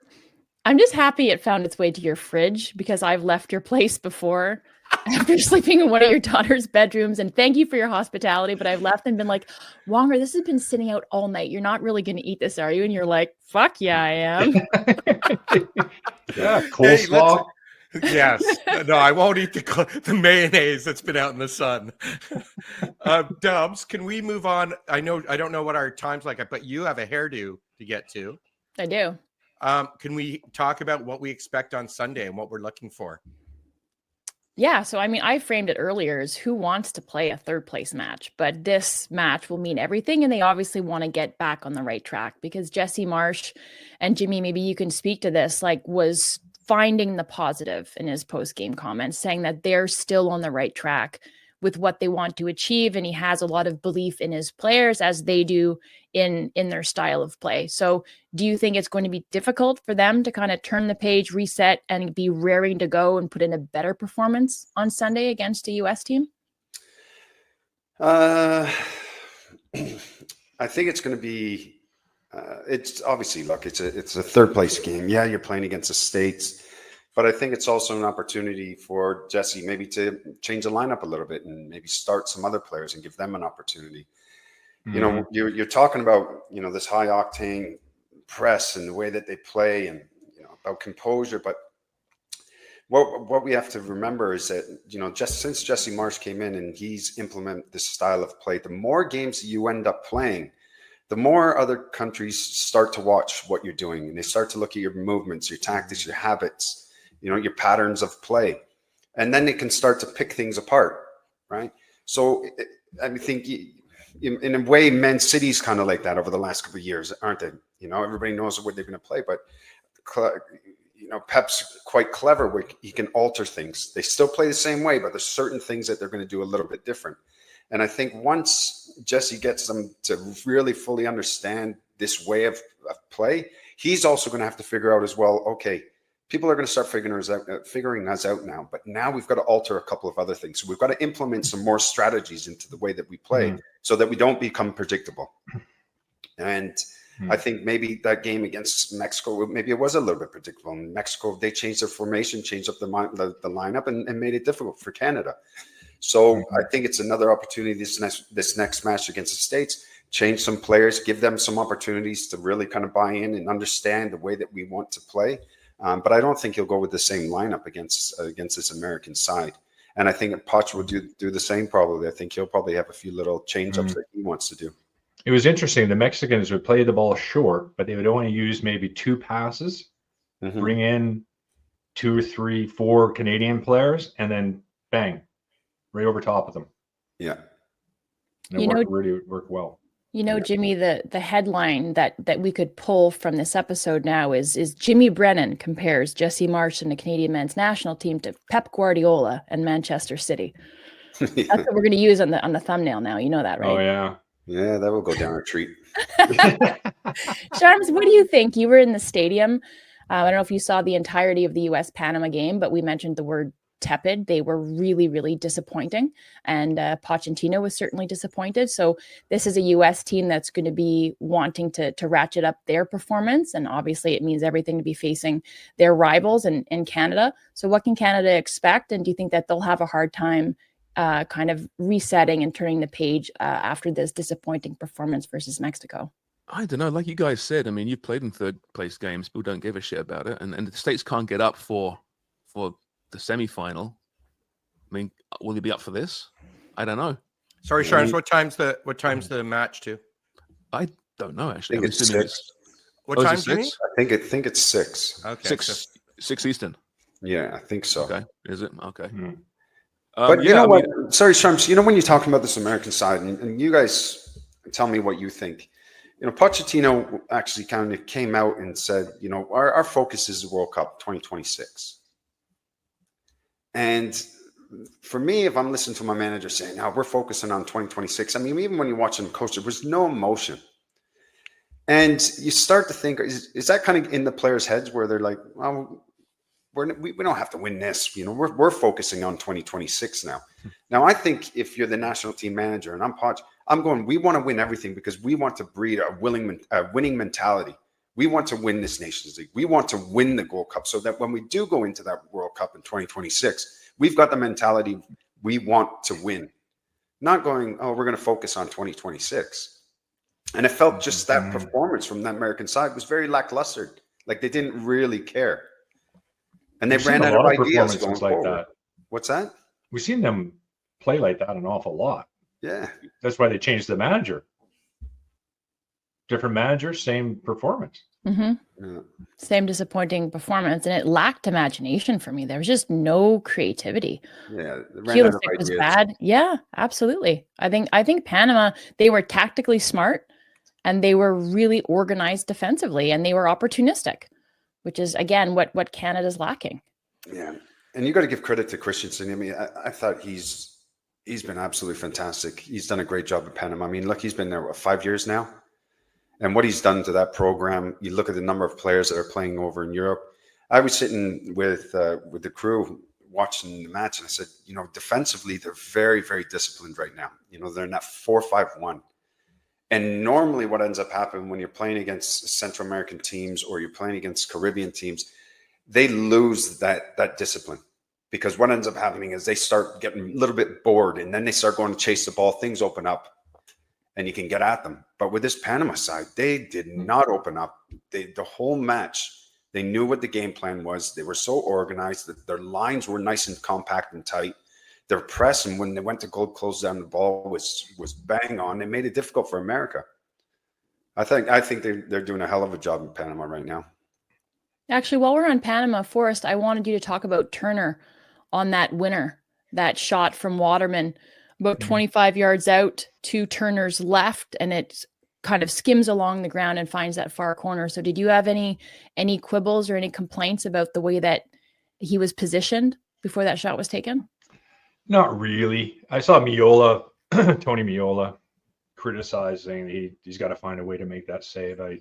I'm just happy it found its way to your fridge because I've left your place before after sleeping in one of your daughter's bedrooms. And thank you for your hospitality. But I've left and been like, Wonger, this has been sitting out all night. You're not really going to eat this, are you? And you're like, fuck yeah, I am. Yeah, coleslaw. Yes. No, I won't eat the mayonnaise that's been out in the sun. Dubs, can we move on? I don't know what our time's like, but you have a hairdo to get to. I do. Can we talk about what we expect on Sunday and what we're looking for? Yeah, so I mean, I framed it earlier as who wants to play a third place match, but this match will mean everything, and they obviously want to get back on the right track because Jesse Marsh and Jimmy, maybe you can speak to this, like was finding the positive in his post-game comments, saying that they're still on the right track with what they want to achieve, and he has a lot of belief in his players as they do in their style of play. So do you think it's going to be difficult for them to kind of turn the page, reset, and be raring to go and put in a better performance on Sunday against a US team? I think it's going to be. It's obviously, look, it's a third place game. Yeah, you're playing against the States, but I think it's also an opportunity for Jesse maybe to change the lineup a little bit and maybe start some other players and give them an opportunity. You know, you're talking about, you know, this high octane press and the way that they play and, you know, about composure. But what we have to remember is that, you know, just since Jesse Marsh came in and he's implemented this style of play, the more games you end up playing, the more other countries start to watch what you're doing, and they start to look at your movements, your tactics, your habits, you know, your patterns of play, and then they can start to pick things apart, right? So I think in a way, Man City's kind of like that over the last couple of years, aren't they? You know, everybody knows where they're going to play, but you know, Pep's quite clever where he can alter things. They still play the same way, but there's certain things that they're going to do a little bit different. And I think once Jesse gets them to really fully understand this way of play, he's also going to have to figure out as well, okay, people are going to start figuring us out now, but now we've got to alter a couple of other things. So we've got to implement some more strategies into the way that we play so that we don't become predictable. And I think maybe that game against Mexico, maybe it was a little bit predictable. In Mexico, they changed their formation, changed up the lineup, and made it difficult for Canada. So I think it's another opportunity this next match against the States. Change some players, give them some opportunities to really kind of buy in and understand the way that we want to play. But I don't think he'll go with the same lineup against this American side. And I think Poch will do the same probably. I think he'll probably have a few little change-ups that he wants to do. It was interesting. The Mexicans would play the ball short, but they would only use maybe 2 passes, bring in 2 or 3, 4 Canadian players, and then bang, right over top of them. Yeah. And it really worked well. You know, Jimmy, the headline that we could pull from this episode now is Jimmy Brennan compares Jesse Marsh and the Canadian men's national team to Pep Guardiola and Manchester City. That's what we're going to use on the thumbnail now. You know that, right? Oh, yeah. Yeah, that will go down a treat. Sharms, what do you think? You were in the stadium. I don't know if you saw the entirety of the US-Panama game, but we mentioned the word tepid. They were really, really disappointing. And Pochettino was certainly disappointed. So this is a US team that's going to be wanting to ratchet up their performance. And obviously it means everything to be facing their rivals in Canada. So what can Canada expect? And do you think that they'll have a hard time kind of resetting and turning the page after this disappointing performance versus Mexico? I don't know. Like you guys said, I mean, you've played in third place games. People don't give a shit about it. And the States can't get up for the semi-final. I mean, will he be up for this? I don't know. Sorry, Sharms, what time's the match to? I don't know, actually. I think it's 6. What time, Jimmy? I think it's 6. Okay. 6 Eastern. Yeah, I think so. Okay. Is it? Okay. But you know what? Sorry, Sharms, you know, when you're talking about this American side, and you guys tell me what you think. You know, Pochettino actually kind of came out and said, you know, our focus is the World Cup 2026. And for me, if I'm listening to my manager saying, now we're focusing on 2026, I mean, even when you're watching the coach, there was no emotion. And you start to think, is that kind of in the players' heads where they're like, well, we don't have to win this. You know, we're focusing on 2026 now. Now, I think if you're the national team manager and I'm Poch, I'm going, we want to win everything because we want to breed a winning mentality. We want to win this Nations League. We want to win the Gold Cup so that when we do go into that World Cup in 2026, we've got the mentality we want to win. Not going, oh, we're going to focus on 2026. And it felt just that performance from that American side was very lackluster. Like they didn't really care. And they ran out of ideas going forward. That. What's that? We've seen them play like that an awful lot. Yeah. That's why they changed the manager. Different manager, same performance. Yeah. Same disappointing performance. And it lacked imagination for me. There was just no creativity. Yeah. It was bad. Yeah, absolutely. I think Panama, they were tactically smart and they were really organized defensively and they were opportunistic, which is, again, what Canada's lacking. Yeah. And you got to give credit to Christensen. I mean, I thought he's been absolutely fantastic. He's done a great job at Panama. I mean, look, he's been there, 5 years now? And what he's done to that program, you look at the number of players that are playing over in Europe. I was sitting with the crew watching the match, and I said, you know, defensively, they're very, very disciplined right now. You know, they're in that 4-5-1. And normally what ends up happening when you're playing against Central American teams or you're playing against Caribbean teams, they lose that discipline. Because what ends up happening is they start getting a little bit bored and then they start going to chase the ball. Things open up and you can get at them. But with this Panama side, they did not open up. The whole match, they knew what the game plan was. They were so organized that their lines were nice and compact and tight. Their press, and when they went to close down the ball, was bang on. They made it difficult for America. I think they're doing a hell of a job in Panama right now. Actually, while we're on Panama, Forrest, I wanted you to talk about Turner on that winner, that shot from Waterman. about 25 yards out, 2 turners left, and it kind of skims along the ground and finds that far corner. So did you have any quibbles or any complaints about the way that he was positioned before that shot was taken? Not really. I saw Miola, Tony Miola, criticizing he's got to find a way to make that save. I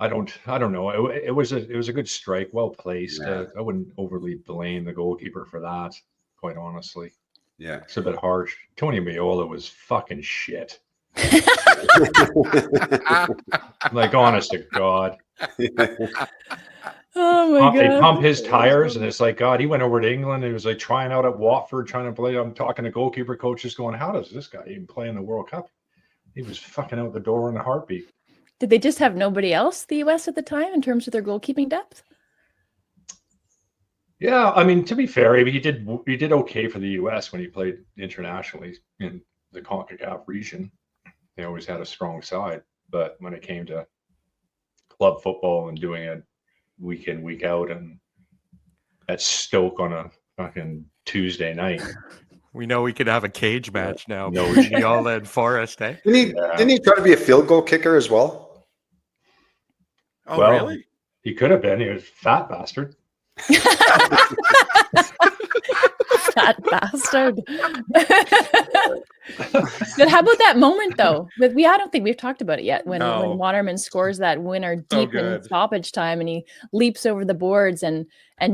don't know. It was a good strike, well placed. Yeah. I wouldn't overly blame the goalkeeper for that, quite honestly. Yeah. It's a bit harsh. Tony Miola was fucking shit. Like, honest to God. Oh my God. They pump his tires, and it's like, God, he went over to England. He was like trying out at Watford, trying to play. I'm talking to goalkeeper coaches going, how does this guy even play in the World Cup? He was fucking out the door in a heartbeat. Did they just have nobody else, the US at the time, in terms of their goalkeeping depth? Yeah, I mean, to be fair, he did okay for the US when he played internationally in the CONCACAF region. They always had a strong side, but when it came to club football and doing it week in, week out, and at Stoke on a fucking Tuesday night, We know we could have a cage match now. No, Giola and Forrest, eh? Didn't he try to be a field goal kicker as well? Oh, Well, really? he could have been. He was a fat bastard. Fat bastard. But how about that moment though? I don't think we've talked about it yet. When Waterman scores that winner deep in stoppage time, and he leaps over the boards and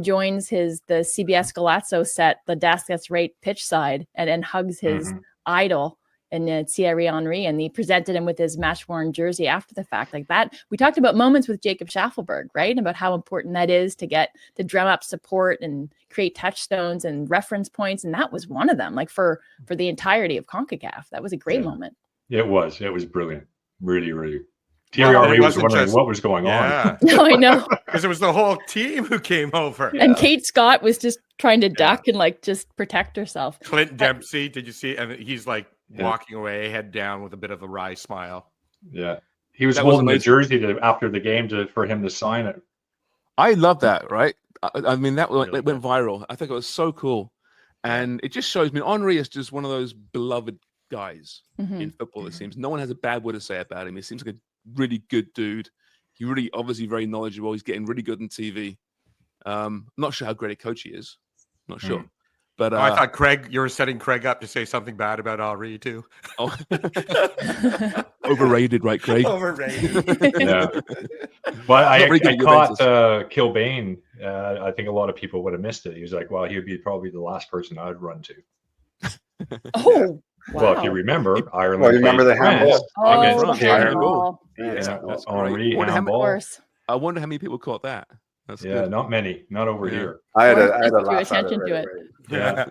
joins the CBS Galazzo set, the desk that's right pitch side, and hugs his idol and Thierry Henry, and he presented him with his match-worn jersey after the fact. Like that, we talked about moments with Jacob Schaffelberg, right? About how important that is to drum up support and create touchstones and reference points, and that was one of them. Like for the entirety of CONCACAF, that was a great moment. It was brilliant, really, really. Thierry Henry was wondering what was going on. No, I know, because it was the whole team who came over, and Kate Scott was just trying to duck and like just protect herself. Clint Dempsey, did you see? And he's like walking away, head down, with a bit of a wry smile. Yeah, he was holding the jersey after the game for him to sign it. I love that, right? I mean, it went viral. I think it was so cool, and it just shows me Henry is just one of those beloved guys in football. It seems no one has a bad word to say about him. He seems like a really good dude. He really, obviously, very knowledgeable. He's getting really good on TV. I'm not sure how great a coach he is. Not sure. But I thought you were setting Craig up to say something bad about Henry too. Oh. Overrated, right, Craig? Overrated. Yeah. But I caught Kilbane. I think a lot of people would have missed it. He was like, well, he would be probably the last person I'd run to. Oh, wow. Well, if you remember, Ireland. Well, you remember the handball. handball. Henry handball. I wonder how many people caught that. That's good. Not many. Not over here. I had a laugh attention to it. Yeah.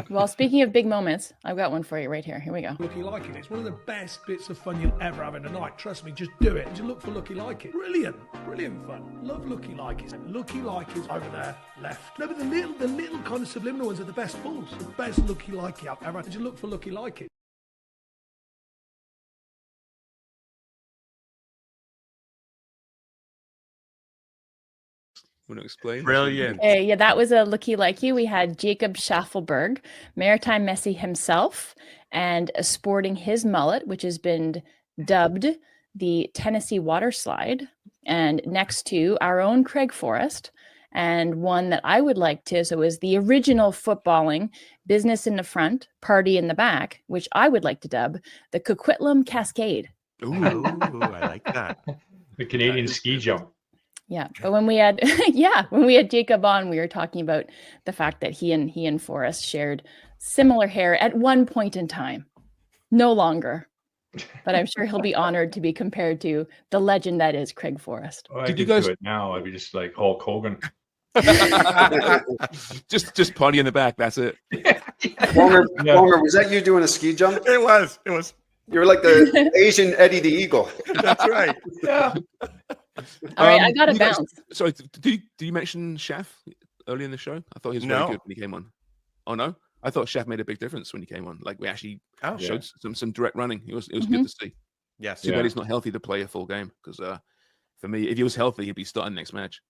Well, speaking of big moments, I've got one for you right here. Here we go. Looky like it. It's one of the best bits of fun you'll ever have in a night. Trust me, just do it. Just look for Looky Like It. Brilliant fun. Love Looky Like It. Looky Like It's over there, left. No, but the little kind of subliminal ones are the best balls. The best Looky Like It I've ever. Just look for Looky Like It. Want to explain? Brilliant. Yeah, that was a Looky Like You. We had Jacob Schaffelberg, Maritime Messi himself, and sporting his mullet, which has been dubbed the Tennessee Water Slide, and next to our own Craig Forrest, and one that I would like to, so is the original footballing, business in the front, party in the back, which I would like to dub the Coquitlam Cascade. Ooh, I like that. The Canadian ski jump. Yeah, but when we had Jacob on, we were talking about the fact that he and Forrest shared similar hair at one point in time. No longer. But I'm sure he'll be honored to be compared to the legend that is Craig Forrest. Oh, Did you guys do it now? I'd be just like Hulk Hogan. just party in the back. That's it. Wonger, was that you doing a ski jump? It was. You were like the Asian Eddie the Eagle. That's right. Yeah. All right, I got to bounce. Sorry, did you mention Chef early in the show? I thought he was very good when he came on. Oh no, I thought Chef made a big difference when he came on. Like we actually showed some direct running. It was good to see. Yes. Too bad he's not healthy to play a full game because for me, if he was healthy, he'd be starting next match.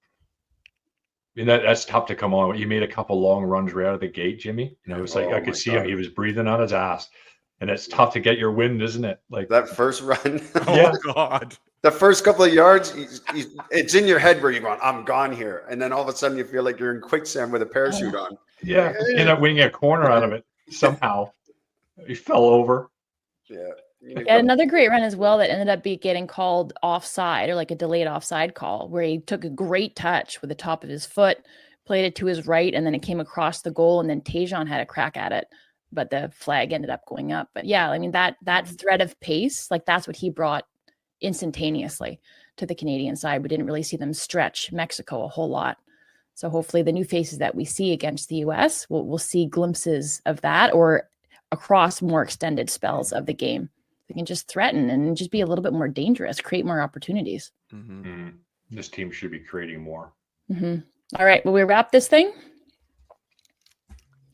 mean, that's tough to come on. You made a couple long runs right out of the gate, Jimmy. You know, it's like Oh I my could see God. him. He was breathing on his ass. And it's tough to get your wind, isn't it? Like That first run, Oh Yeah. God. the first couple of yards, it's in your head where you're going, I'm gone here. And then all of a sudden you feel like you're in quicksand with a parachute on. Yeah, you end up winning a corner out of it somehow. He fell over. Yeah. And another great run as well that ended up getting called offside, or like a delayed offside call, where he took a great touch with the top of his foot, played it to his right, and then it came across the goal, and then Tajon had a crack at it, but the flag ended up going up. But yeah, I mean, that threat of pace, like that's what he brought instantaneously to the Canadian side. We didn't really see them stretch Mexico a whole lot. So hopefully the new faces that we see against the US, we'll see glimpses of that, or across more extended spells of the game. They can just threaten and just be a little bit more dangerous, create more opportunities. This team should be creating more. All right, will we wrap this thing?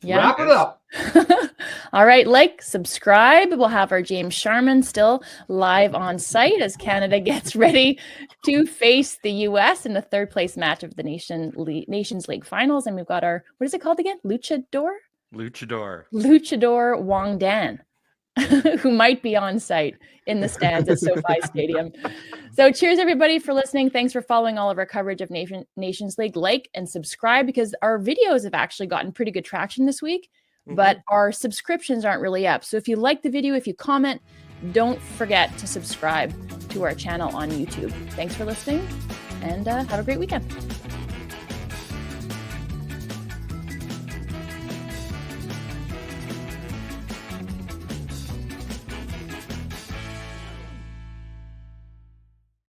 Yeah. Wrap it up. All right, like, subscribe. We'll have our James Sharman still live on site as Canada gets ready to face the US in the third place match of the Nations League finals. And we've got our, what is it called again? Luchador Wong Dan, who might be on site in the stands at SoFi Stadium. So cheers, everybody, for listening. Thanks for following all of our coverage of Nations League. Like and subscribe, because our videos have actually gotten pretty good traction this week, but our subscriptions aren't really up. So if you like the video, if you comment, don't forget to subscribe to our channel on YouTube. Thanks for listening, and have a great weekend.